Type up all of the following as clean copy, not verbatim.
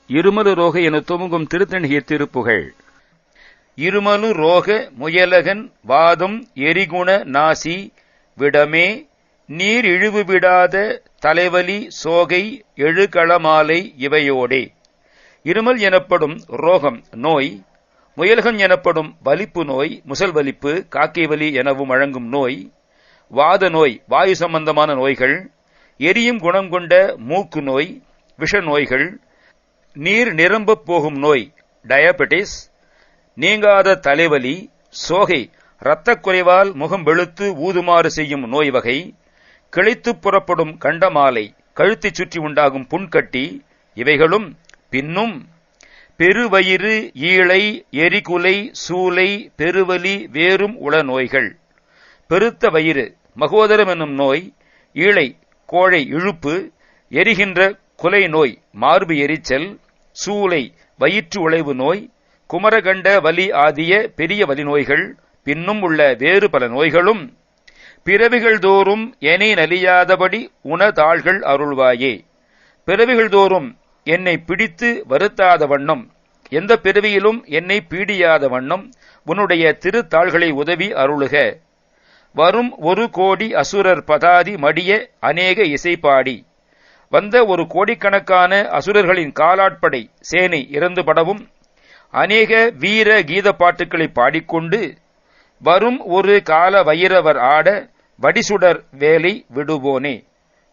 இருமலு ரோக என துவங்கும் திருத்தணிகை திருப்புகழ். இருமலு ரோக முயலகன் வாதம் எரிகுண நாசி விடமே நீர் இழிவு விடாத தலைவலி சோகை எழுகளமாலை இவையோடே. இருமல் எனப்படும் ரோகம் நோய், முயலகன் எனப்படும் வலிப்பு நோய், முசல் வலிப்பு, காக்கை வலி எனவும் வழங்கும் நோய், வாத நோய் வாயு சம்பந்தமான நோய்கள், எரியும் குணம் கொண்ட மூக்கு நோய், விஷ நோய்கள், நீர் நிரம்பப் போகும் நோய் டயபெட்டிஸ், நீங்காத தலைவலி, சோகை இரத்தக் குறைவால் முகம் வெளுத்து ஊதுமாறு செய்யும் நோய் வகை, கிளைத்துப் புறப்படும் கண்டமாலை கழுத்தைச் சுற்றி உண்டாகும் புண்கட்டி இவைகளும் பின்னும் பெருவயிறு ஈழை எரிகுலை சூலை பெருவலி வேறும் உள நோய்கள். பெருத்த வயிறு மகோதரம் என்னும் நோய், ஈழை கோழை இழுப்பு, எரிகின்ற குலை நோய் மார்பு எரிச்சல், சூலை வயிற்று உழைவு நோய், குமரகண்ட வலி ஆகிய பெரிய வலி நோய்கள் பின்னும் உள்ள வேறு பல நோய்களும் பிறவிகள் தோறும் என்னை நலியாதபடி உணதாள்கள் அருள்வாயே. பிறவிகள் தோறும் என்னை பிடித்து வருத்தாத வண்ணம், எந்த பிறவியிலும் என்னை பீடியாத வண்ணம் உன்னுடைய திருத்தாள்களை உதவி அருளுக. வரும் 1 கோடி அசுரர் பதாதி மடிய அநேக இசைப்பாடி, வந்த 1 கோடிக்கணக்கான அசுரர்களின் காலாட்படை சேனை இறந்துபடவும் அநேக வீர கீத பாட்டுக்களை பாடிக்கொண்டு வரும் 1 கால வைரவர் ஆட வடிசுடர் வேலை விடுவோனே.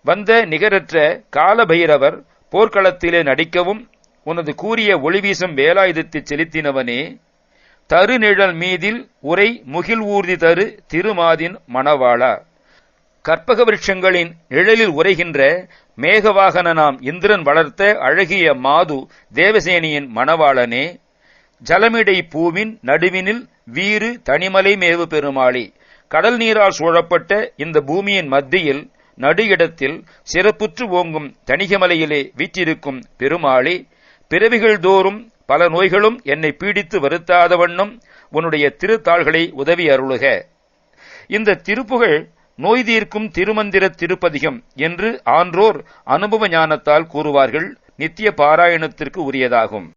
வந்த நிகரற்ற கால பைரவர் போர்க்களத்திலே நடிக்கவும் உனது கூறிய ஒளிவீசும் வேலாயுதத்தை செலுத்தினவனே. தருநிழல் மீதில் உரை முகில் ஊர்தி தரு திருமாதின் மணவாளா. கற்பக விருட்சங்களின் நிழலில் உரைகின்ற மேகவாகனாம் இந்திரன் வளர்த்த அழகிய மாது தேவசேனியின் மணவாளனே. ஜலமிடை பூவின் நடுவினில் வீறு தனிமலை மேவு பெருமாளே. கடல் நீரால் சூழப்பட்ட இந்த பூமியின் மத்தியில் நடு இடத்தில் சிறப்புற்று ஓங்கும் தணிகமலையிலே வீற்றிருக்கும் பெருமாளே. பிறவிகள் தோறும் பல நோய்களும் என்னை பீடித்து வருத்தாத வண்ணம் உன்னுடைய திருத்தாள்களை உதவி அருளுக. இந்த திருப்புகழ் நோய் தீர்க்கும் திருமந்திர திருப்பதிகம் என்று ஆன்றோர் அனுபவ ஞானத்தால் கூறுவார்கள். நித்திய பாராயணத்திற்கு உரியதாகும்.